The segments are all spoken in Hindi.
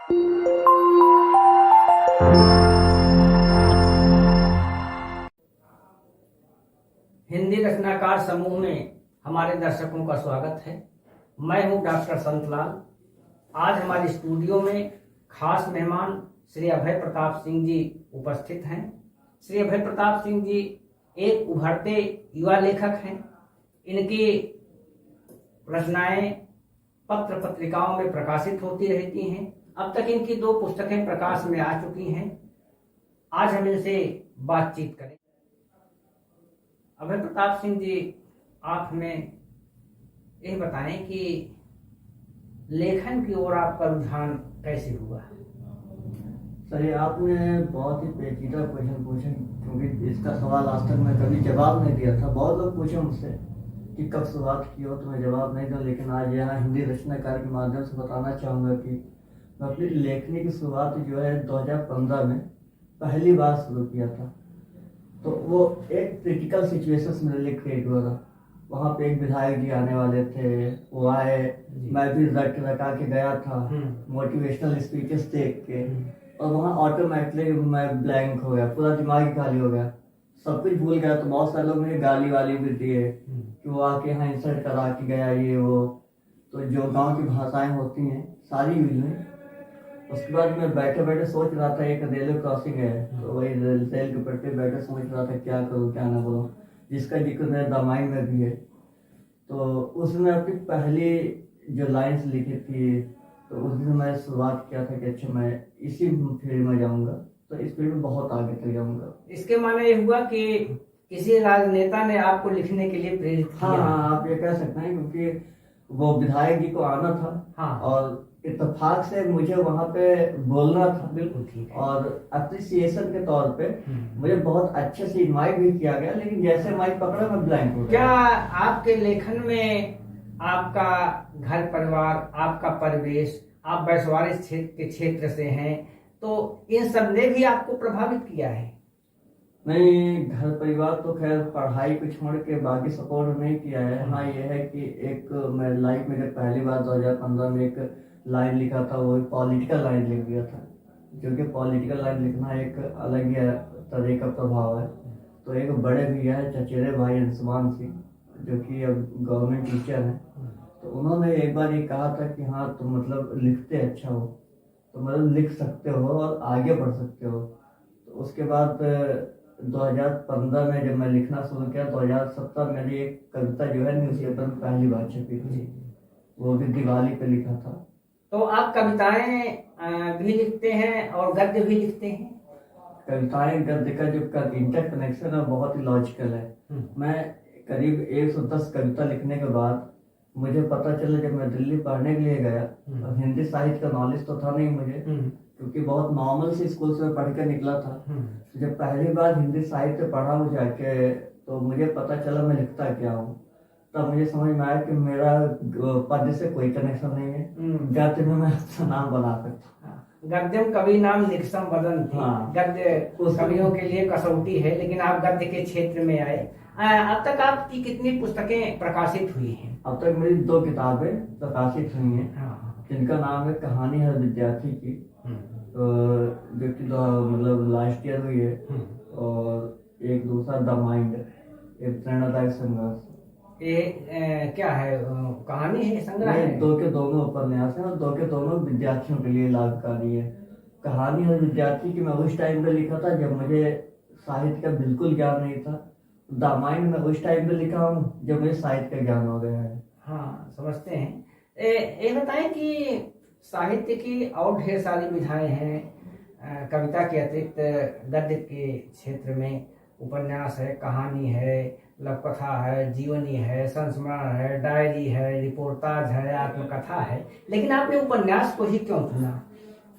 हिंदी रचनाकार समूह में हमारे दर्शकों का स्वागत है। मैं हूं डॉक्टर संतलाल। आज हमारे स्टूडियो में खास मेहमान श्री अभय प्रताप सिंह जी उपस्थित हैं। श्री अभय प्रताप सिंह जी एक उभरते युवा लेखक हैं। इनकी रचनाएं पत्र पत्रिकाओं में प्रकाशित होती रहती हैं। अब तक इनकी 2 पुस्तकें प्रकाश में आ चुकी हैं। आज हम इनसे बातचीत करें। अभय प्रताप सिंह जी, आप हमें यह बताएं कि लेखन की ओर आपका रुझान कैसे हुआ? सर, आपने बहुत ही पेचीदा क्वेश्चन पूछे, क्योंकि इसका सवाल आज तक मैं कभी जवाब नहीं दिया था। बहुत लोग पूछे मुझसे कि कब शुरुआत की हो, तो मैं जवाब नहीं दूं, लेकिन आज यहाँ हिंदी रचनाकार के माध्यम से बताना चाहूँगा कि मैं अपनी लेखनी की शुरुआत जो है 2015 में पहली बार शुरू किया था। तो वो एक क्रिटिकल सिचुएशन मेरे लिए क्रिएट हुआ था। वहाँ पे एक विधायक जी आने वाले थे, वो आए, मैं भी रटा के गया था मोटिवेशनल स्पीचेस देख के, और वहाँ ऑटोमेटिकली मैं ब्लैंक हो गया, पूरा दिमाग ही खाली हो गया, सब कुछ भूल गया। तो बहुत सारे लोग मुझे गाली वाली भी दिए कि वो आके यहाँ इंसल्ट करा के गया, ये वो। तो जो गांव की भाषाएं होती हैं सारी यूज हुई। उसके बाद मैं बैठे बैठे सोच रहा था, एक रेलवे क्रॉसिंग है, तो वही रेल के ऊपर पे बैठे सोच रहा था क्या करूँ क्या ना बोलूँ, जिसका जिक्र मेरे रामायण में भी है। तो उसमें अपनी पहली जो लाइन्स लिखी थी, तो उस दिन मैं शुरुआत किया था कि अच्छा मैं इसी फील्ड में जाऊंगा, तो इस फील्ड में बहुत आगे तक जाऊंगा। इसके माने ये हुआ कि किसी राजनेता ने आपको लिखने के लिए प्रेरित किया? हाँ, आप ये कह सकते हैं, क्योंकि वो विधायक जी को आना था। हाँ। और इत्तेफाक से मुझे वहाँ पे बोलना था। बिल्कुल ठीक है। और अप्रिसिएशन के तौर पे मुझे बहुत अच्छे से इनवाइट भी किया गया, लेकिन जैसे माइक पकड़ा मैं ब्लैंक हो गया। क्या आपके लेखन में आपका घर परिवार, आपका परिवेश, आप बैसवारी क्षेत्र से हैं, तो इन सब ने भी आपको प्रभावित किया है? नहीं, घर परिवार तो खैर पढ़ाई को छोड़ के बाकी सपोर्ट नहीं किया है। हाँ, ये है कि एक मैं लाइफ में जब पहली बार 2015 में एक लाइन लिखा था, वो पॉलिटिकल लाइन लिख दिया था, क्योंकि पॉलिटिकल लाइन लिखना एक अलग ही तरह का प्रभाव है। तो एक बड़े भैया है चचेरे भाई अंशुमान सिंह, जो कि अब गवर्नमेंट टीचर हैं, तो उन्होंने एक बार ये कहा था कि हाँ तुम मतलब लिखते अच्छा हो, तो मतलब लिख सकते हो और आगे बढ़ सकते हो। तो उसके बाद 2015 में जब मैं लिखना शुरू किया, 2017 मेरी एक कविता जो है न्यूज़पेपर में पहली बार छपी थी, वो भी दिवाली पे लिखा था। तो आप कविताएं भी लिखते हैं और गद्य भी लिखते हैं? कविताएं गद्य का जो इंटर कनेक्शन है बहुत ही लॉजिकल है। मैं करीब 110 कविता लिखने के बाद मुझे पता चला, जब मैं दिल्ली पढ़ने के लिए गया, और हिंदी साहित्य का नॉलेज तो था नहीं मुझे, क्योंकि बहुत नॉर्मल से स्कूल से पढ़ के निकला था। जब पहली बार हिंदी साहित्य पढ़ा हूँ जाके, तो मुझे पता चला मैं लिखता क्या हूँ। तब मुझे समझ में आया कि मेरा पद्य से कोई कनेक्शन नहीं है, गद्य में मैं अपना नाम बना सकता हूँ। गद्यम कवि नाम निकसम वदन थी। हाँ। गद्य कवियों के लिए कसौटी है, लेकिन आप गद्य के क्षेत्र में आए। अब तक आपकी कितनी पुस्तकें प्रकाशित हुई हैं? अब तक मेरी 2 किताबें प्रकाशित हुई हैं। हाँ। जिनका नाम है कहानी हर विद्यार्थी की, जो कि मतलब लास्ट ईयर हुई है, और एक दूसरा द माइंड, एक प्रेरणादायक संघर्ष। ये क्या है, कहानी है, संग्रह है? 2 के दोनों उपन्यास हैं, और 2 के दोनों विद्यार्थियों के लिए लाभकारी है। कहानी हर विद्यार्थी की मैं उस टाइम पे लिखा था जब मुझे साहित्य का बिल्कुल ज्ञान नहीं था। द माइंड में उस टाइम पे लिखा हूँ जब मुझे साहित्य का ज्ञान हो गया है। हाँ, समझते हैं। ये बताएं कि साहित्य की और ढेर सारी विधाएं हैं। कविता के अतिरिक्त गद्य के क्षेत्र में उपन्यास है, कहानी है, लघुकथा है, जीवनी है, संस्मरण है, डायरी है, रिपोर्टाज है, आत्मकथा है, लेकिन आपने उपन्यास को ही क्यों चुना?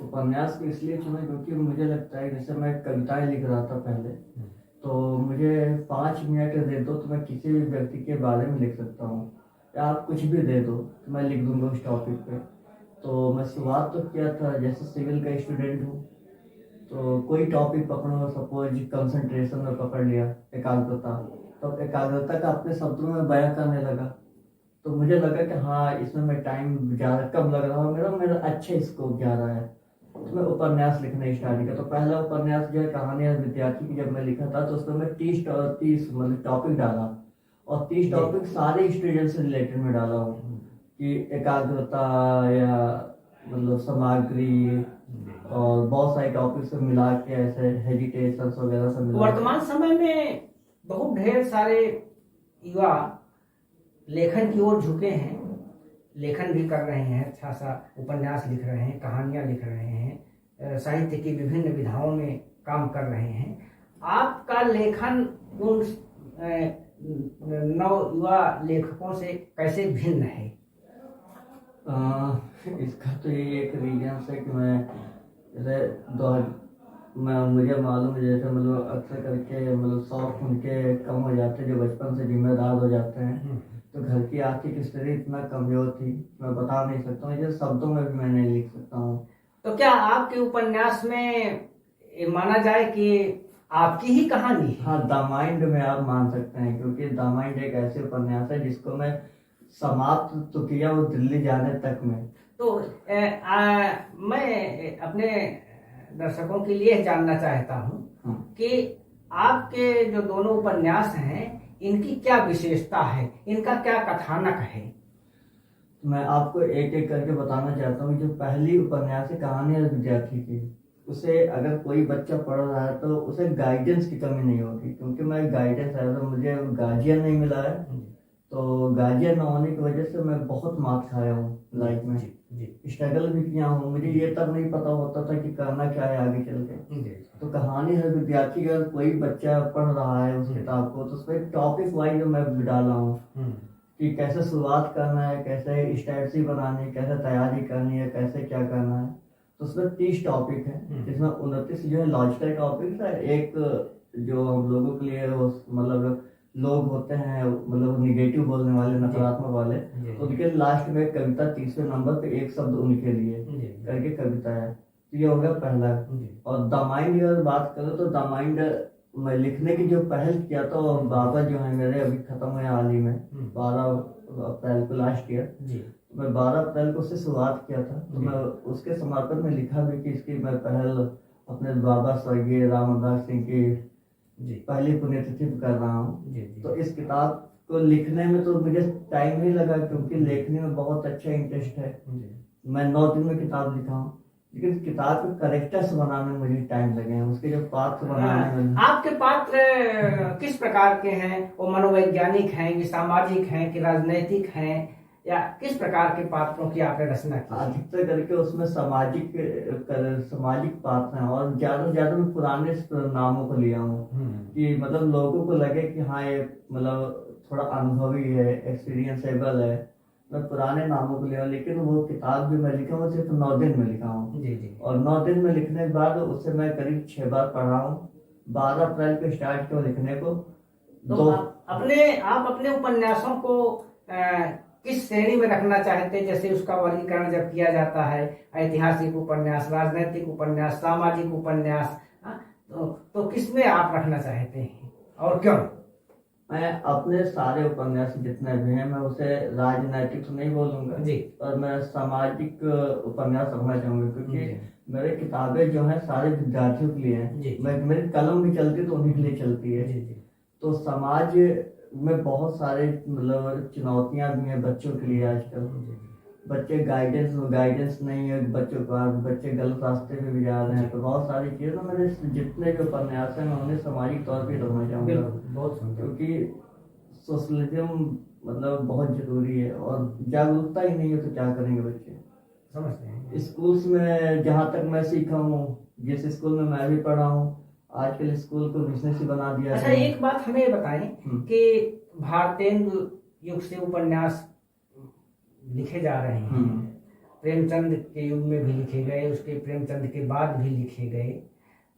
उपन्यास को इसलिए चुना क्योंकि मुझे लगता है, जैसे मैं कविताएं लिख रहा था पहले, तो मुझे 5 मिनट दे दो तो मैं किसी भी व्यक्ति के बारे में लिख सकता हूँ, या आप कुछ भी दे दो तो मैं लिख दूंगा उस टॉपिक पे। तो मैं शुरुआत तो किया था, जैसे सिविल का स्टूडेंट हूँ, तो कोई टॉपिक पकड़ो, सपोज कंसंट्रेशन में पकड़ लिया, एकाग्रता, तो एकाग्रता का अपने शब्दों में बयां करने लगा। तो मुझे लगा कि हाँ, इसमें मैं टाइम ज़्यादा कम लग रहा है, मेरा अच्छा स्कोप जा रहा है। तो मैं उपन्यास लिखना स्टार्ट किया। तो पहला उपन्यास जो है कहानियां विद्यार्थी की जब मैं लिखा था, तो उसमें मैं 30 मतलब टॉपिक डाला, और 30 टॉपिक सारे स्टूडेंट से रिलेटेड में डाला हूँ कि एकाग्रता या मतलब सामग्री और बहुत सारे टॉपिक से मिला के ऐसे हेजिटेशन वगैरह सब मिला के। वर्तमान समय में बहुत ढेर सारे युवा लेखन की ओर झुके हैं, लेखन भी कर रहे हैं, अच्छा सा उपन्यास लिख रहे हैं, कहानियां लिख रहे हैं, साहित्य की विभिन्न विधाओं में काम कर रहे हैं। आपका लेखन उन नव युवा लेखकों से कैसे भिन्न है? इसका तो ये एक रीजन है कि मैं जैसे मुझे मालूम है, जैसे मतलब अक्सर करके मतलब शौक उनके कम हो जाते हैं जो बचपन से जिम्मेदार हो जाते हैं। तो घर की आर्थिक स्थिति इतना कमजोर थी, मैं बता नहीं सकता हूँ, ये शब्दों में भी मैं नहीं लिख सकता हूँ। तो क्या आपके उपन्यास में ये माना जाए कि आपकी ही कहानी है? हाँ, द माइंड में आप मान सकते हैं, क्योंकि द माइंड एक ऐसे उपन्यास है जिसको मैं समाप्त तो किया वो दिल्ली जाने तक में। तो मैं अपने दर्शकों के लिए जानना चाहता हूँ कि आपके जो दोनों उपन्यास हैं इनकी क्या विशेषता है, इनका क्या कथानक है? मैं आपको एक एक करके बताना चाहता हूँ। जो पहली उपन्यास है कहानी विद्यार्थी की, उसे अगर कोई बच्चा पढ़ रहा है तो उसे गाइडेंस की कमी नहीं होगी, क्योंकि मैं गाइडेंस है तो मुझे गार्जियन नहीं मिला है। तो गार्जियन न होने की वजह से मैं बहुत मार खाया हूँ लाइफ में, स्ट्रगल भी किया हूँ। मुझे ये तब नहीं पता होता था कि करना क्या है आगे चल के। तो कहानी है विद्यार्थी, अगर कोई बच्चा पढ़ रहा है उस किताब को तो उसमें टॉपिक वाइज मैं डाला हूँ कि कैसे शुरुआत करना है, कैसे स्ट्रेटजी बनानी है, कैसे तैयारी करनी है, कैसे क्या करना है। तो उसमें 30 टॉपिक है, जिसमें 29 जो है लॉजिकल टॉपिक है, एक जो हम लोगों के लिए मतलब लोग होते हैं मतलब निगेटिव बोलने वाले, नकारात्मक वाले, तो उनके लास्ट में कविता 30वें नंबर पे एक शब्द उनके लिए करके कविता है। तो ये हो गया पहला। और द माइंड की अगर बात करो तो द माइंड मैं लिखने की जो पहल किया था, वो बाबा जो है मेरे अभी खत्म हुए हाल ही में 12 अप्रैल को लास्ट ईयर, मैं 12 अप्रैल को उससे शुरुआत किया था। तो मैं उसके समर्पण में लिखा भी कि इसकी मैं पहल अपने बाबा स्वर्गीय रामदास सिंह की पहली पुण्यतिथि कर रहा हूँ। तो इस किताब को लिखने में तो मुझे टाइम नहीं लगा, क्योंकि लेखने में बहुत अच्छा इंटरेस्ट है। मैं 9 दिन में किताब लिखा हूँ, लेकिन किताब के कैरेक्टर्स बनाने में मुझे टाइम लगे हैं, उसके जो पात्र बनाने में। आपके पात्र किस प्रकार के हैं? वो मनोवैज्ञानिक हैं कि सामाजिक हैं कि राजनैतिक हैं, या किस प्रकार के पात्रों की आपने रचना की? अधिकतर करके उसमें सामाजिक पात्र हैं, और ज्यादा से ज्यादा मैं पुराने नामों को लिया हूँ कि मतलब लोगों को लगे कि हाँ ये मतलब थोड़ा अनुभवी है, एक्सपीरियंसेबल है। मैं पुराने नामों को लिया, लेकिन वो किताब भी मैं लिखा हूँ सिर्फ 9 दिन में लिखा हूँ। और 9 दिन में लिखने के बाद उसे मैं करीब 6 बार पढ़ा हूँ। 12 अप्रैल को स्टार्ट किया लिखने को। तो आप अपने उपन्यासों को किस श्रेणी में रखना चाहते हैं? जैसे उसका वर्गीकरण जब किया जाता है, ऐतिहासिक उपन्यास, राजनैतिक उपन्यास, सामाजिक उपन्यास, तो किस में आप रखना चाहते हैं और क्यों? मैं अपने सारे उपन्यास जितने भी हैं मैं उसे राजनैतिक तो नहीं बोलूंगा जी, और मैं सामाजिक उपन्यास रखना चाहूंगा, क्योंकि मेरे किताबें जो है सारे विद्यार्थियों के लिए हैं। मेरी कलम भी चलती तो उन्हीं के लिए चलती है। तो समाज में बहुत सारे मतलब चुनौतियां भी हैं बच्चों के लिए। आजकल बच्चे गाइडेंस नहीं है बच्चों का, बच्चे गलत रास्ते पे भी जा रहे हैं। तो बहुत सारी चीजें मेरे जितने भी उपन्यास हैं मैं उन्हें सामाजिक तौर पे रखना चाहूंगा, क्योंकि सोशलिज्म मतलब बहुत जरूरी है, और जागरूकता ही नहीं है तो क्या करेंगे बच्चे। समझते हैं। स्कूल्स में जहाँ तक मैं सीखा हूँ, जिस स्कूल में मैं भी पढ़ा हूँ, आजकल स्कूल को बिजनेस ही बना दिया। अच्छा, एक बात हमें बताएं कि भारतेंदु युग से उपन्यास लिखे जा रहे हैं। प्रेमचंद के युग में भी लिखे गए, उसके प्रेमचंद के बाद भी लिखे गए।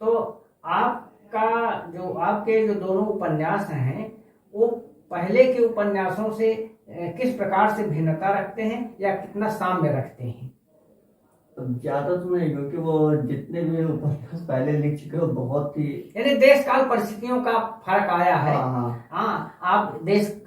तो आपके जो दोनों उपन्यास हैं वो पहले के उपन्यासों से किस प्रकार से भिन्नता रखते हैं या कितना साम्य रखते हैं? ज्यादा तो नहीं, क्योंकि वो जितने भी उपन्यास पहले लिख चुके हो बहुत ही, यानी देश काल परिस्थितियों का फर्क आया है।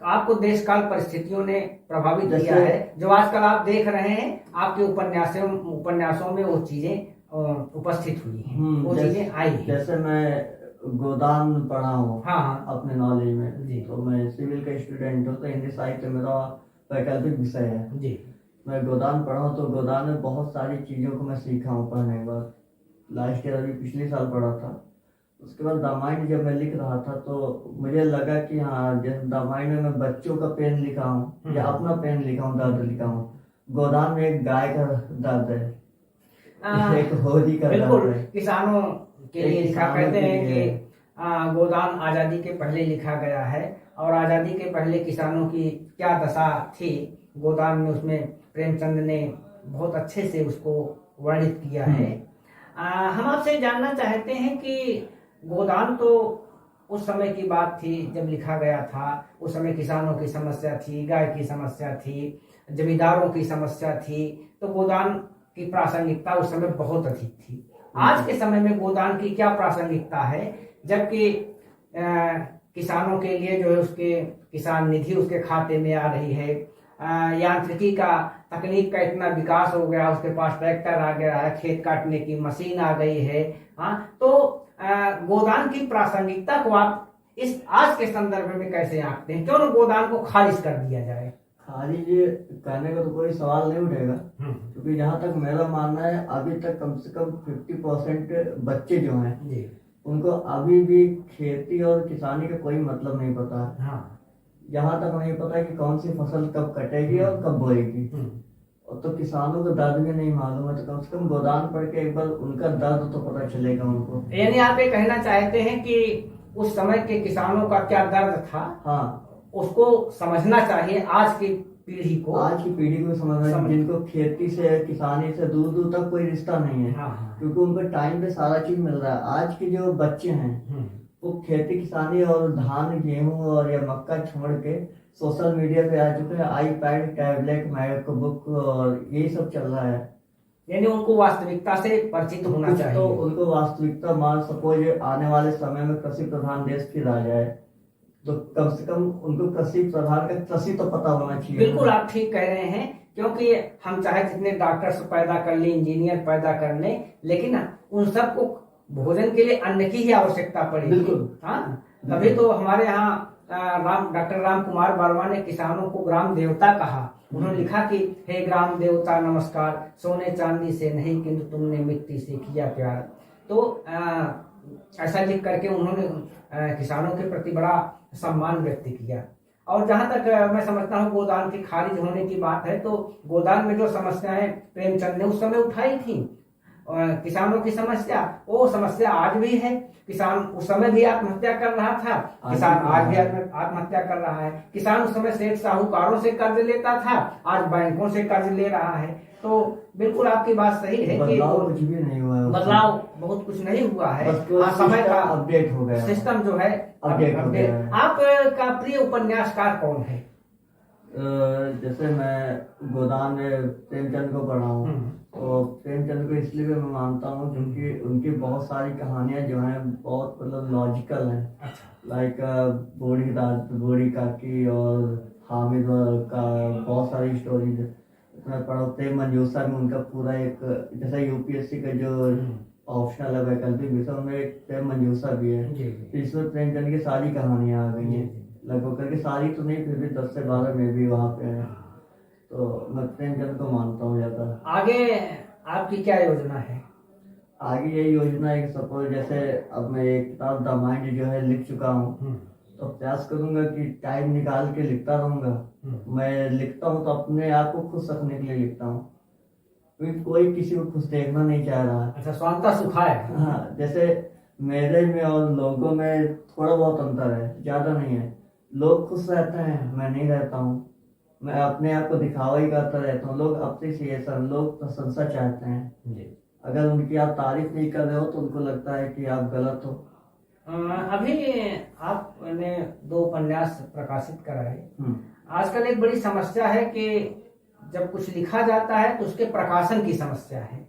आपको देश काल परिस्थितियों ने प्रभावित किया है। जो आजकल आप देख रहे हैं आपके उपन्यासों में वो चीजें उपस्थित हुई हैं, वो जैसे चीजें आई हैं। जैसे मैं गोदान पढ़ा हूँ हाँ हाँ अपने नॉलेज में, जी तो मैं सिविल का स्टूडेंट हूँ, तो हिंदी साहित्य मेरा वैकल्पिक विषय है। जी मैं गोदान पढ़ा हूँ, तो गोदान में बहुत सारी चीज़ों को मैं सीखा हूँ पढ़ने के बाद। लास्ट ईयर अभी पिछले साल पढ़ा था। उसके बाद रामायण जब मैं लिख रहा था तो मुझे लगा कि हाँ, जैसे रामायण में मैं बच्चों का पेन लिखा हूँ या अपना पेन लिखा हूँ, दर्द लिखा हूँ, गोदान में एक गाय का दर्द है, एक होली का दर्द बिल्कुल है। किसानों के लिए लिखा, किसानों कहते के हैं लिए कि गोदान आजादी के पहले लिखा गया है, और आजादी के पहले किसानों की क्या दशा थी गोदान में, उसमें प्रेमचंद ने बहुत अच्छे से उसको वर्णित किया है। हम आपसे जानना चाहते हैं कि गोदान तो उस समय की बात थी जब लिखा गया था, उस समय किसानों की समस्या थी, गाय की समस्या थी, जमींदारों की समस्या थी, तो गोदान की प्रासंगिकता उस समय बहुत अधिक थी। आज के समय में गोदान की क्या प्रासंगिकता है, जबकि किसानों के लिए जो है उसके किसान निधि उसके खाते में आ रही है, यांत्रिकी का, तकनीक का इतना विकास हो गया, उसके पास ट्रैक्टर आ गया है, खेत काटने की मशीन आ गई है। हाँ, तो गोदान की प्रासंगिकता को आप इस आज के संदर्भ में कैसे आंकते हैं? क्यों न गोदान को खारिज कर दिया जाए? खारिज करने का तो कोई सवाल नहीं उठेगा, क्योंकि जहाँ तक मेरा मानना है, अभी तक कम से कम 50% बच्चे जो हैं जी उनको अभी भी खेती और किसानी का कोई मतलब नहीं पता है। हाँ यहाँ तक नहीं पता कि कौन सी फसल कब कटेगी और कब बोएगी, और तो किसानों को दर्द भी नहीं मालूम है, तो कम से कम गोदान पढ़ के एक बार उनका दर्द तो पता चलेगा उनको। यानी आप ये कहना चाहते हैं कि उस समय के किसानों का क्या दर्द था, हाँ, उसको समझना चाहिए आज की पीढ़ी को। आज की पीढ़ी को समझना है, जिनको खेती से किसानी से दूर दूर तक कोई रिश्ता नहीं है। हाँ क्योंकि उनको टाइम पे सारा चीज मिल रहा है। आज के जो बच्चे हैं वो खेती किसानी और धान गेहूं और या मक्का छोड़ के सोशल मीडिया पे आ चुके हैं, आईपैड, टैबलेट, मैकबुक और यही सब चल रहा है। यानी उनको वास्तविकता से परिचित होना चाहिए। तो उनको वास्तविकता, मान सपोज आने वाले समय में कृषि प्रधान देश फिर आ जाए, तो कम से कम उनको कृषि प्रधान का कृषि तो पता होना चाहिए। बिल्कुल आप ठीक कह रहे हैं, क्योंकि हम चाहे जितने डॉक्टर्स पैदा कर ले, इंजीनियर पैदा कर ले, लेकिन उन सबको भोजन के लिए अन्न की ही आवश्यकता पड़ेगी। बिल्कुल। हाँ, तभी तो हमारे यहाँ डॉक्टर राम कुमार वर्मा ने किसानों को ग्राम देवता कहा। उन्होंने लिखा कि हे ग्राम देवता नमस्कार, सोने चांदी से नहीं किंतु तुमने मिट्टी से किया प्यार। तो ऐसा लिख करके उन्होंने किसानों के प्रति बड़ा सम्मान व्यक्त किया। और जहां तक मैं समझता हूँ गोदान की खारिज होने की बात है, तो गोदान में जो समस्याएं प्रेमचंद ने उस समय उठाई थी, किसानों की समस्या, वो समस्या आज भी है। किसान उस समय भी आत्महत्या कर रहा था, किसान आज भी आत्महत्या कर रहा है। किसान उस समय सेठ साहूकारों से कर्ज लेता था, आज बैंकों से कर्ज ले रहा है। तो बिल्कुल आपकी बात सही है कि बदलाव कुछ भी नहीं हुआ है, बदलाव बहुत कुछ नहीं हुआ है। समय का अपडेट हो गया, सिस्टम जो है अपडेट हो गया है। आपका प्रिय उपन्यासकार कौन है? जैसे मैं गोदान में प्रेमचंद को पढ़ा हूँ, तो प्रेमचंद को इसलिए भी मैं मानता हूँ क्योंकि उनकी बहुत सारी कहानियां जो हैं बहुत मतलब लॉजिकल हैं। लाइक बूढ़ी काकी और हामिद का बहुत सारी स्टोरीज मैं पढ़ा। प्रेम मंजूषा में उनका पूरा एक, जैसे यूपीएससी का जो ऑप्शनल है वैकल्पिक विषय, उनमें एक प्रेम मंजूषा भी है। तो इसमें प्रेमचंद की सारी कहानियां आ गई हैं, लगभग करके सारी तो नहीं, फिर भी 10 से 12 में भी वहाँ पे है। तो मैं प्रेमचंद को मानता हूँ ज्यादा। आगे आपकी क्या योजना है? आगे यही योजना है कि सपोज जैसे अब मैं एक किताब द माइंड जो है लिख चुका हूँ, तो प्रयास करूंगा कि टाइम निकाल के लिखता रहूंगा। मैं लिखता हूँ तो अपने आप को खुश रखने के लिए लिखता हूँ, क्योंकि कोई किसी को खुश देखना नहीं चाह रहा है। अच्छा, स्वांतः सुखा है। हाँ, जैसे मेरे में और लोगों में थोड़ा बहुत अंतर है, ज्यादा नहीं है। लोग खुश रहते हैं, मैं नहीं रहता हूँ। मैं अपने आप को दिखावा ही करता रहता हूँ। लोग अप्रिसिएशन, लोग प्रशंसा चाहते हैं। अगर उनकी आप तारीफ नहीं कर रहे हो तो उनको लगता है कि आप गलत हो। अभी आपने 2 उपन्यास प्रकाशित कराए। आजकल एक बड़ी समस्या है कि जब कुछ लिखा जाता है तो उसके प्रकाशन की समस्या है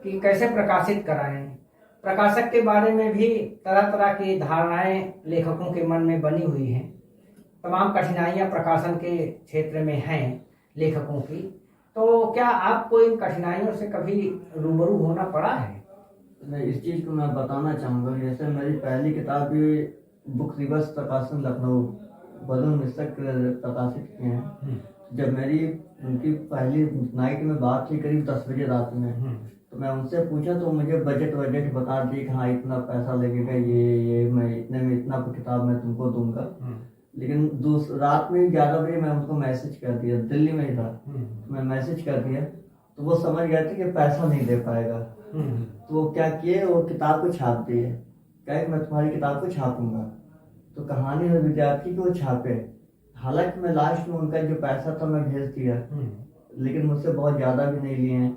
कि कैसे प्रकाशित कराएं। प्रकाशक के बारे में भी तरह तरह की धारणाएं लेखकों के मन में बनी हुई हैं। तमाम कठिनाइयां प्रकाशन के क्षेत्र में हैं लेखकों की। तो क्या आपको इन कठिनाइयों से कभी रूबरू होना पड़ा है? मैं इस चीज़ को मैं बताना चाहूँगा। जैसे मेरी पहली किताब भी बुक रिवर्स प्रकाशन लखनऊ वरुण मिश्र प्रकाशित किए हैं। जब मेरी उनकी पहली नाइट में बात थी करीब 10 बजे रात में, तो मैं उनसे पूछा तो मुझे बजट बता दी कि हाँ इतना पैसा लगेगा, ये मैं इतने में इतना किताब मैं तुमको दूंगा। लेकिन रात में 11 बजे मैं उनको मैसेज कर दिया, दिल्ली में ही था, मैं मैसेज कर दिया तो वो समझ गए थे कि पैसा नहीं दे पाएगा। तो वो क्या किए, वो किताब को छाप दिए, कहे मैं तुम्हारी किताब को छापूंगा। तो कहानी है विद्यार्थी को छापे। हालांकि मैं लास्ट में उनका जो पैसा था मैं भेज दिया, लेकिन मुझसे बहुत ज़्यादा भी नहीं लिए हैं,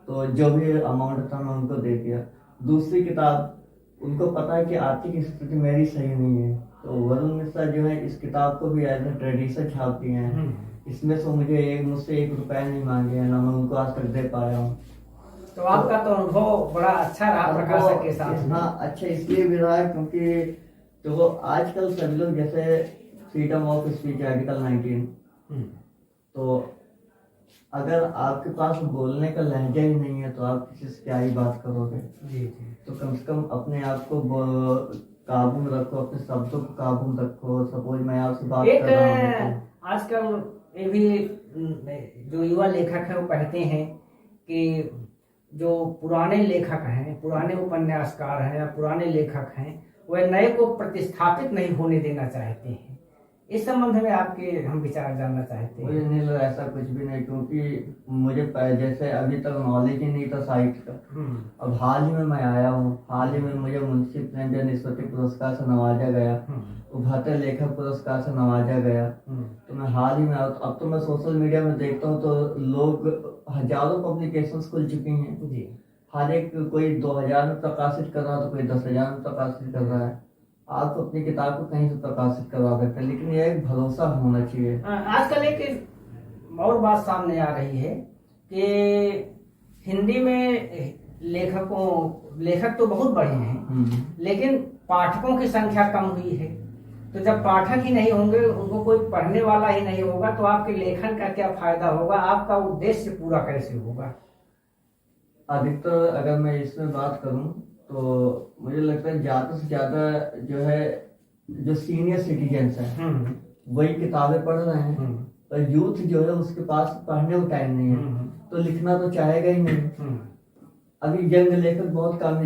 तो जो भी अमाउंट था मैं उनको दे दिया। दूसरी किताब उनको पता है कि आर्थिक स्थिति मेरी सही नहीं है, तो वरुण मिश्रा जो है इस किताब को भी एज ए ट्रेडिशन छाप दिए हैं। इसमें से मुझसे 1 रुपया नहीं मांगे हैं, ना मैं उनको आज तक दे पाया हूँ। तो आपका तो अनुभव बड़ा अच्छा रहा प्रकाशक के साथ। हाँ, अच्छा इसलिए भी रहा क्योंकि तो आजकल सभी लोग जैसे फ्रीडम ऑफ स्पीच आर्टिकल 19, तो अगर आपके पास बोलने का लहजा ही नहीं है तो आप किसी से क्या ही बात करोगे। जी। तो कम से कम अपने आप को काबू में रखो, अपने शब्दों को काबू में रखो। सपोज मैं आपसे बात कर रहा हूँ, आजकल ये भी जो युवा लेखक है वो कहते हैं कि जो पुराने लेखक हैं, पुराने उपन्यासकार हैं या पुराने लेखक हैं, वह नए को प्रतिस्थापित नहीं होने देना चाहते हैं। इस संबंध में आपके हम विचार जानना चाहते हैं। मुझे नहीं लगा ऐसा कुछ भी नहीं, क्योंकि मुझे जैसे अभी तक नॉलेज ही नहीं था साहित्य का। अब हाल ही में मैं आया हूँ, हाल ही में मुझे मुंशी प्रेमचंद स्मृति पुरस्कार से नवाजा गया, उभरते लेखक पुरस्कार से नवाजा गया। तो मैं हाल ही में अब तो मैं सोशल मीडिया में देखता हूँ तो लोग हजारों पब्लिकेशंस खुल चुकी हैं जी। हर एक कोई 2000 में प्रकाशित कर रहा है तो कोई 10,000 में प्रकाशित कर रहा है। आप अपनी किताब को कहीं से प्रकाशित करवा सकते हैं, लेकिन यह एक भरोसा होना चाहिए। आजकल एक और बात सामने आ रही है कि हिंदी में लेखक तो बहुत बढ़े हैं, लेकिन पाठकों की संख्या कम हुई है। तो जब पाठक ही नहीं होंगे, उनको कोई पढ़ने वाला ही नहीं होगा, तो आपके लेखन का क्या फायदा होगा, आपका उद्देश्य पूरा कैसे होगा? अधिकतर अगर मैं इसमें बात करूं तो मुझे लगता है ज्यादा से ज्यादा जो सीनियर सिटीजन्स हैं वही किताबें पढ़ रहे हैं, और यूथ जो है उसके पास पढ़ने को टाइम नहीं है, तो लिखना तो चाहेगा ही नहीं। अभी यंग लेखक बहुत कम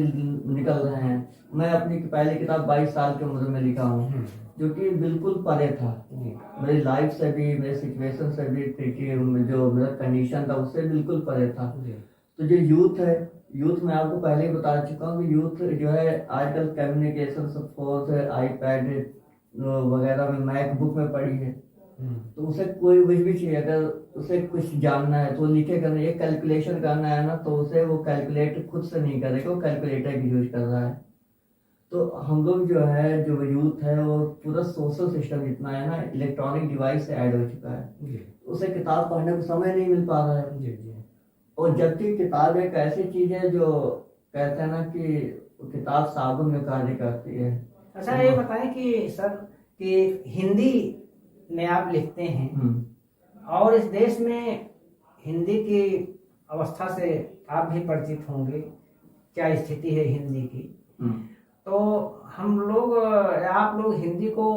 निकल रहे हैं। मैं अपनी पहली किताब 22 साल की उम्र में लिखा हूँ, जो कि बिल्कुल परे था मेरी लाइफ से भी, मेरे सिचुएशन से भी, जो मेरा कंडीशन था उससे बिल्कुल परे था। तो जो यूथ है, यूथ में आपको पहले ही बता चुका हूँ कि यूथ जो है आजकल कम्युनिकेशन फोर्स है, आईपैड वगैरह में, मैकबुक में पड़ी है, तो उसे कोई कुछ भी चाहिए, अगर उसे कुछ जानना है तो लिखे करना, एक कैलकुलेशन करना है ना, तो उसे वो कैलकुलेट खुद से नहीं करेगा, वो कैलकुलेटर की यूज कर रहा है। तो हम लोग जो है, जो यूथ है, वो पूरा सोशल सिस्टम जितना है ना इलेक्ट्रॉनिक डिवाइस से ऐड हो चुका है, उसे किताब पढ़ने को समय नहीं मिल पा रहा है। और जबकि किताब एक ऐसी चीज है जो कहते हैं ना कि किताब साबुन में कार्य करती है। अच्छा, ये बताएं कि सर कि हिंदी में आप लिखते हैं और इस देश में हिंदी की अवस्था से आप भी परिचित होंगे, क्या स्थिति है हिंदी की। तो हम लोग, आप लोग हिंदी को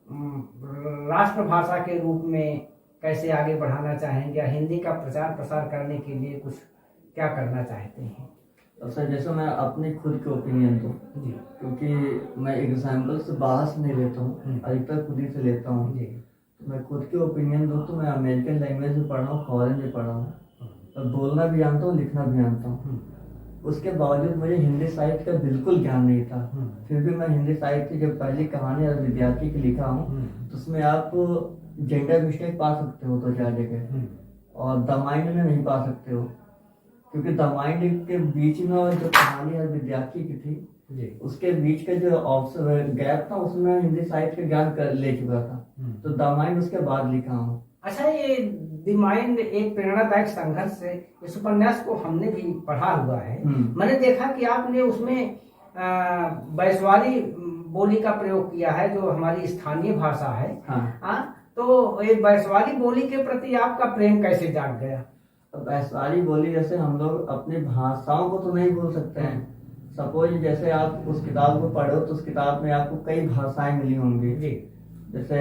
राष्ट्रभाषा के रूप में कैसे आगे बढ़ाना चाहेंगे, या हिंदी का प्रचार प्रसार करने के लिए कुछ क्या करना चाहते हैं? तो सर जैसे मैं अपनी खुद की ओपिनियन दूं, क्योंकि मैं एग्जाम्पल से बाहर से नहीं लेता हूँ, अधिकतर खुद ही से लेता हूँ। तो मैं खुद की ओपिनियन दूं तो मैं अमेरिकन लैंग्वेज भी पढ़ा हूँ, फॉरेन भी पढ़ा हूँ, और बोलना भी जानता हूँ, लिखना भी जानता हूँ। उसके बावजूद मुझे हिंदी साहित्य का बिल्कुल ज्ञान नहीं था। फिर भी मैं हिंदी साहित्य की जब पहली कहानी और विद्यार्थी की लिखा हूँ, तो उसमें आप जेंडर मिस्टेक पा सकते हो तो चार जगह, और द माइंड में नहीं पा सकते हो, क्योंकि द माइंड के बीच में जो कहानी और विद्यार्थी की थी, उसके बीच का जो ऑप्शन गैप था, उसमें हिंदी साहित्य का ज्ञान ले चुका था। तो द माइंड उसके बाद लिखा हूँ। अच्छा, ये द माइंड एक प्रेरणादायक संघर्ष है, इस उपन्यास को हमने भी पढ़ा हुआ है। मैंने देखा कि आपने उसमें बैसवारी बोली का प्रयोग किया है, जो हमारी स्थानीय भाषा है। तो ये बैसवारी बोली के प्रति आपका प्रेम कैसे जाग गया? बैसवारी बोली, जैसे हम लोग अपनी भाषाओं को तो नहीं भूल सकते हैं, सपोज जैसे आप उस किताब को पढ़ो तो उस किताब में आपको कई भाषाएं मिली होंगी। जी। जैसे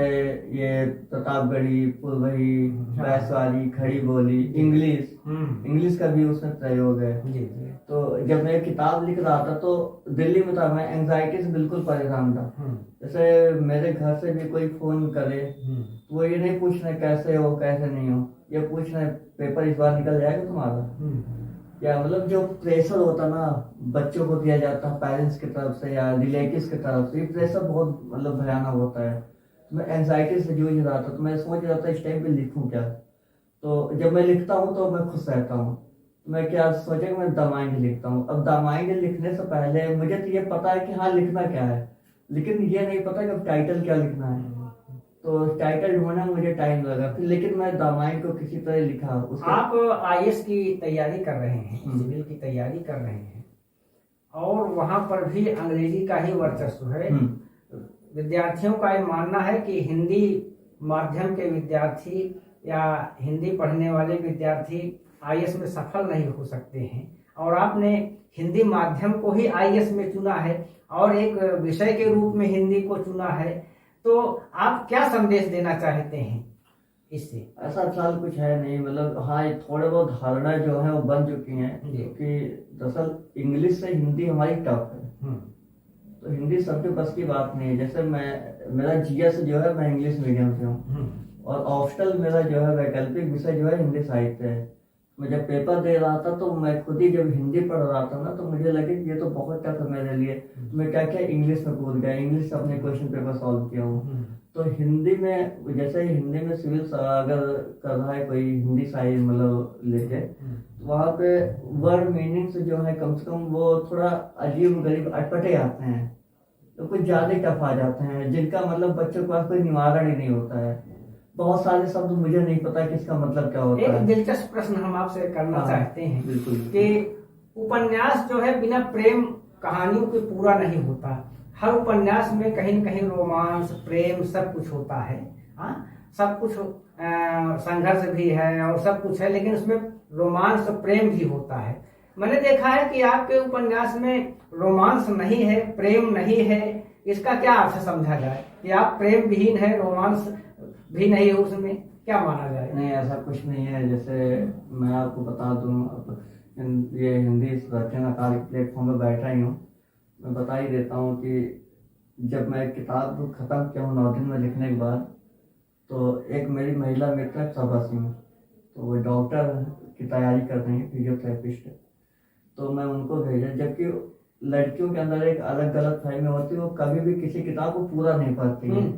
ये प्रतापगढ़ी, पुरवही, हाँ। बैसवारी, खड़ी बोली, इंग्लिश इंग्लिश का भी उसमें प्रयोग है। जी जी। तो जब मैं किताब लिख रहा था तो दिल्ली में था, मैं एंजाइटी से बिल्कुल परेशान था। जैसे मेरे घर से भी कोई फोन करे तो वो ये नहीं पूछना कैसे हो कैसे नहीं हो, ये पूछना पेपर इस बार निकल जाएगा तुम्हारा। या मतलब जो प्रेशर होता ना बच्चों को दिया जाता है पेरेंट्स की तरफ से या रिलेटिव्स की तरफ से, ये प्रेशर बहुत मतलब भयानक होता है। तो मैं एंजाइटी से जूझ रहा था, तो मैं सोच रहा था इस टाइम पे लिखूं क्या। तो जब मैं लिखता हूँ तो मैं खुश रहता हूँ। तो मैं क्या सोचा कि मैं द माइंड लिखता हूँ। अब द माइंड लिखने से पहले मुझे तो ये पता है कि हाँ लिखना क्या है, लेकिन ये नहीं पता कि अब टाइटल क्या लिखना है। तो टाइटल ढूंढना मुझे टाइम लगा फिर, लेकिन मैं द माइंड को किसी तरह लिखा। आप आईएएस की तैयारी कर रहे हैं, सिविल की तैयारी कर रहे हैं, और वहां पर भी अंग्रेजी का ही वर्चस्व है। विद्यार्थियों का ये मानना है कि हिंदी माध्यम के विद्यार्थी या हिंदी पढ़ने वाले विद्यार्थी आईएएस में सफल नहीं हो सकते हैं, और आपने हिंदी माध्यम को ही आईएएस में चुना है और एक विषय के रूप में हिंदी को चुना है। तो आप क्या संदेश देना चाहते हैं इससे? ऐसा फिलहाल कुछ है नहीं, मतलब हाँ ये थोड़े बहुत धारणा जो है वो बन चुकी हैं, क्योंकि दरअसल इंग्लिश से हिंदी हमारी टफ है। तो हिंदी सबके बस की बात नहीं है। जैसे मेरा जीएस जो है मैं इंग्लिश मीडियम से हूँ, और ऑप्शनल मेरा जो है वैकल्पिक विषय जो है हिंदी साहित्य है। मैं जब पेपर दे रहा था तो मैं खुद ही जब हिंदी पढ़ रहा था ना, तो मुझे लगे कि ये तो बहुत टफ है मेरे लिए। तो मैं क्या क्या इंग्लिश में कूद गया, इंग्लिश से अपने क्वेश्चन पेपर सॉल्व किया हूँ। तो हिंदी में जैसे हिंदी में सिविल अगर कर रहा है कोई हिंदी साहित्य मतलब लेके, तो वहाँ पे वर्ड मीनिंग से जो है कम से कम वो थोड़ा अजीब गरीब अटपटे आते हैं, तो कुछ ज्यादा टफ आ जाते हैं, जिनका मतलब बच्चों के पास कोई निवारण ही नहीं होता है। बहुत सारे शब्द मुझे नहीं पता कि इसका मतलब क्या होता है। एक दिलचस्प प्रश्न हम आपसे करना चाहते हैं। बिल्कुल। कि उपन्यास जो है बिना प्रेम कहानियों के पूरा नहीं होता। हर उपन्यास में कहीं न कहीं रोमांस, प्रेम सब कुछ होता है। हाँ, सब कुछ संघर्ष भी है और सब कुछ है, लेकिन उसमें रोमांस और प्रेम भी होता है। मैंने देखा है कि आपके उपन्यास में रोमांस नहीं है, प्रेम नहीं है। इसका क्या अर्थ समझा जाए कि आप प्रेम विहीन है, रोमांस भी नहीं है, उसमें क्या माना जाए? नहीं, ऐसा कुछ नहीं है। जैसे मैं आपको बता दूं, ये हिंदी रचनाकार प्लेटफॉर्म पे बैठा ही हूँ, मैं बता ही देता हूँ कि जब मैं किताब खत्म किया हूँ 9 दिन में लिखने के बाद, तो एक मेरी महिला मित्र है सभा सिंह, तो वो डॉक्टर की तैयारी कर रही है, फिजियोथेरेपिस्ट है। तो मैं उनको भेजा, जबकि लड़कियों के अंदर एक अलग गलत फहमी होती है, वो कभी भी किसी किताब को पूरा नहीं पढ़ती है।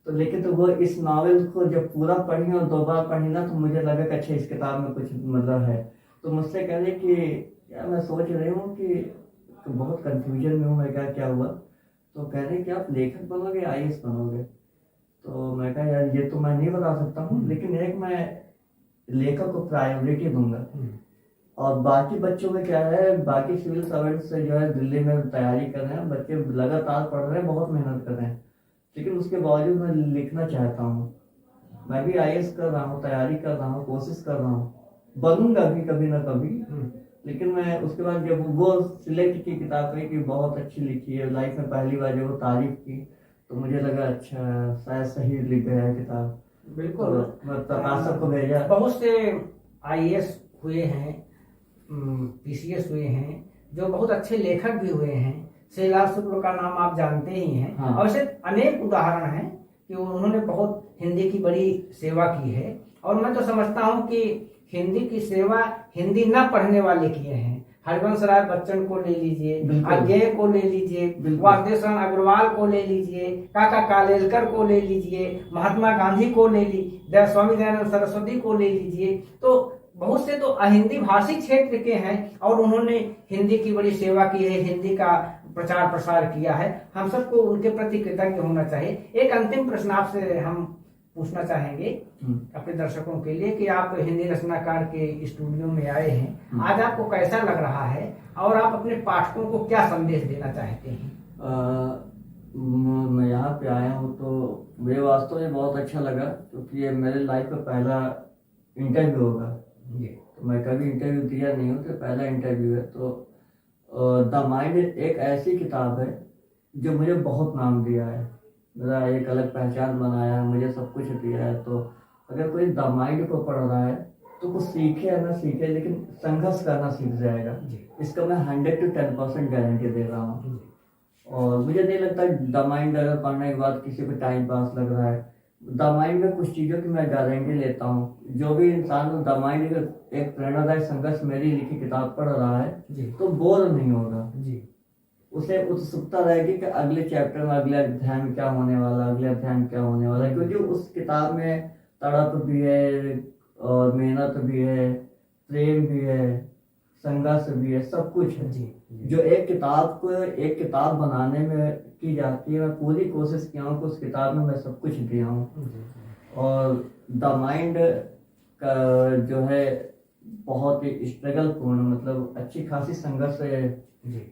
तो लेकिन तो वो इस नावल को जब पूरा पढ़ी और 2 बार पढ़ी ना, तो मुझे लगा कि अच्छा इस किताब में कुछ मतलब है। तो मुझसे कह रही कि यार मैं सोच रही हूँ कि तो बहुत कंफ्यूजन में हूँ मैं, क्या हुआ। तो कह रहे कि आप लेखक बनोगे आईएएस बनोगे। तो मैं कहा यार ये तो मैं नहीं बता सकता हूँ, लेकिन एक मैं लेखक को प्रायोरिटी दूंगा। और बाकी बच्चों में क्या है, बाकी सिविल सर्वेंट से जो है दिल्ली में तैयारी कर रहे हैं बच्चे, लगातार पढ़ रहे हैं, बहुत मेहनत कर रहे हैं, लेकिन उसके बावजूद मैं लिखना चाहता हूँ। मैं भी आईएएस कर रहा हूँ, तैयारी कर रहा हूँ, कोशिश कर रहा हूँ, बनूंगा भी कभी ना कभी। लेकिन मैं उसके बाद जब वो सिलेक्ट की किताब है कि बहुत अच्छी लिखी है, लाइफ में पहली बार जब वो तारीफ की, तो मुझे लगा अच्छा शायद सही लिख गया है किताब। बिल्कुल। तो मैं प्रकाशक को भेजा। बहुत से आईएएस हुए हैं, पीसीएस हुए हैं, जो बहुत अच्छे लेखक भी हुए हैं। श्रीलाल शुक्ल का नाम आप जानते ही हैं। हाँ। और ऐसे अनेक उदाहरण हैं कि उन्होंने बहुत हिंदी की बड़ी सेवा की है। और मैं तो समझता हूं कि हिंदी की सेवा हिंदी न पढ़ने वाले किए हैं। हरिवंश राय बच्चन को ले लीजिए, अज्ञेय को ले लीजिए, वासुदेव शरण अग्रवाल को ले लीजिए, काका कालेलकर को ले लीजिए, महात्मा गांधी को ले लीजिए, स्वामी दयानंद सरस्वती को ले लीजिए। तो बहुत से तो अहिंदी भाषी क्षेत्र के हैं और उन्होंने हिंदी की बड़ी सेवा की है, हिंदी का प्रचार प्रसार किया है। हम सबको उनके प्रति कृतज्ञ होना चाहिए। एक अंतिम प्रश्न आपसे हम पूछना चाहेंगे अपने दर्शकों के लिए कि आप हिंदी रचनाकार के स्टूडियो में आए हैं, आज आपको कैसा लग रहा है और आप अपने पाठकों को क्या संदेश देना चाहते हैं? मैं यहाँ पे आया हूँ तो मुझे वास्तव में बहुत अच्छा लगा, क्योंकि ये मेरे लाइफ का पहला इंटरव्यू होगा। तो मैं कभी इंटरव्यू दिया नहीं हूँ, तो पहला इंटरव्यू है। तो द माइंड एक ऐसी किताब है जो मुझे बहुत नाम दिया है, मेरा एक अलग पहचान बनाया है, मुझे सब कुछ दिया है। तो अगर कोई द माइंड को पढ़ रहा है तो कुछ सीखे या ना सीखे, लेकिन संघर्ष करना सीख जाएगा। जी। इसका मैं 100 to 10% गारंटी दे रहा हूँ। जी। और मुझे नहीं लगता द माइंड अगर पढ़ने के बाद किसी को टाइम पास लग रहा है, द माइंड में कुछ चीज़ों की मैं गारंटी लेता हूँ। जो भी इंसान द माइंड एक प्रेरणादायक संघर्ष मेरी लिखी किताब पढ़ रहा है जी। तो बोर नहीं होगा, जी। उसे उत्सुकता रहेगी कि अगले चैप्टर में अगले अध्याय में क्या होने वाला, अगले अध्याय में क्या होने वाला, क्योंकि उस किताब में तड़प भी है और मेहनत भी है, प्रेम भी है, संघर्ष भी है, सब कुछ है। जी। जो एक किताब बनाने में की जाती है, मैं पूरी कोशिश किया हूँ कि उस किताब में मैं सब कुछ दिया हूँ। और द माइंड का जो है बहुत ही स्ट्रगल पूर्ण, मतलब अच्छी खासी संघर्ष है, जी।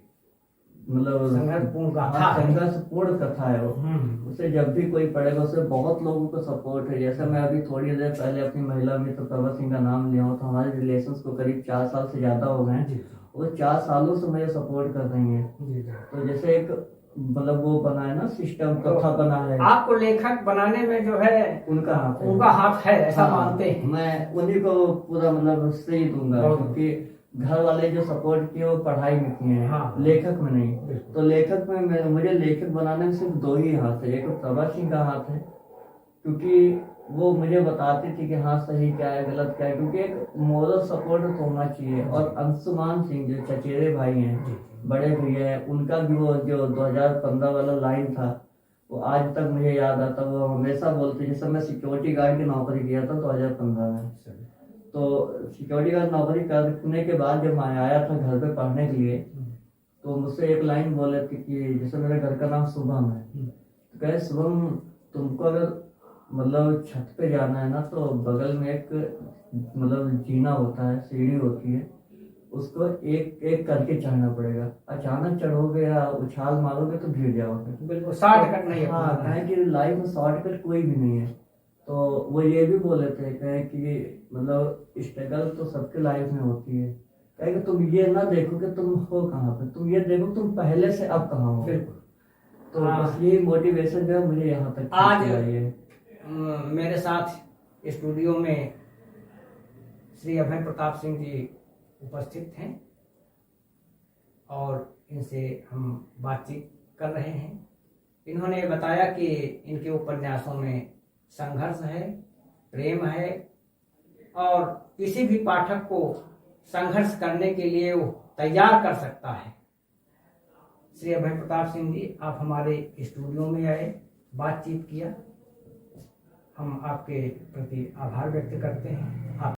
मतलब संघर्षपूर्ण कथा है। संघर्षपूर्ण कथा है वो। उसे जब भी कोई पढ़ेगा उसे बहुत लोगों को सपोर्ट है। जैसे मैं अभी थोड़ी देर पहले अपनी महिला मित्र प्रभा सिंह का नाम लिया हूँ, तो हमारे रिलेशंस को करीब 4 साल से ज्यादा हो गए हैं। वो 4 सालों से मुझे सपोर्ट कर रही है। तो जैसे एक मतलब वो बना है ना सिस्टम, कथा बना है। आपको लेखक बनाने में जो है उनका हाथ है, ऐसा मानते हैं। मैं उन्हीं को पूरा मतलब श्रेय दूंगा, क्योंकि घर वाले जो सपोर्ट किए वो पढ़ाई में किए हैं। हाँ। लेखक में नहीं। तो लेखक में मुझे लेखक बनाने में सिर्फ 2 ही हाथ है। एक तो प्रभा सिंह का हाथ है, क्योंकि वो मुझे बताती थी कि हाँ सही क्या है गलत क्या है, क्योंकि एक मोरल सपोर्ट होना चाहिए। और अंशुमान सिंह जो चचेरे भाई हैं, बड़े भैया हैं, उनका भी वो जो 2015 वाला लाइन था वो आज तक मुझे याद आता। वो हमेशा बोलते, जैसे मैं सिक्योरिटी गार्ड की नौकरी किया था 2015 में, तो सिक्योरिटी गार्ड नौकरी करने के बाद जब मैं आया था घर पे पढ़ने के लिए, तो मुझसे एक लाइन बोले थे कि जैसे मेरे घर का नाम शुभम है, तो कहे शुभम तुमको अगर मतलब छत पे जाना है ना, तो बगल में एक मतलब जीना होता है, सीढ़ी होती है, उसको एक एक करके चढ़ना पड़ेगा। अचानक चढ़ोगे या उछाल मारोगे तो गिर जाओगे। बिल्कुल शॉर्टकट नहीं है। हाँ, कहें कि लाइफ में शॉर्टकट कोई भी नहीं है। तो वो ये भी बोले थे, कहें कि मतलब स्ट्रगल तो सबके लाइफ में होती है, कहें कि तुम ये ना देखो कि तुम हो कहाँ पे, तुम ये देखो तुम पहले से अब कहाँ हो। तो बस ये मोटिवेशन जो है मुझे यहाँ तक आज है। मेरे साथ स्टूडियो में श्री अभय प्रताप सिंह जी उपस्थित हैं और इनसे हम बातचीत कर रहे हैं। इन्होंने बताया कि इनके उपन्यासों में संघर्ष है, प्रेम है और किसी भी पाठक को संघर्ष करने के लिए वो तैयार कर सकता है। श्री अभय प्रताप सिंह जी, आप हमारे स्टूडियो में आए, बातचीत किया, हम आपके प्रति आभार व्यक्त करते हैं। आप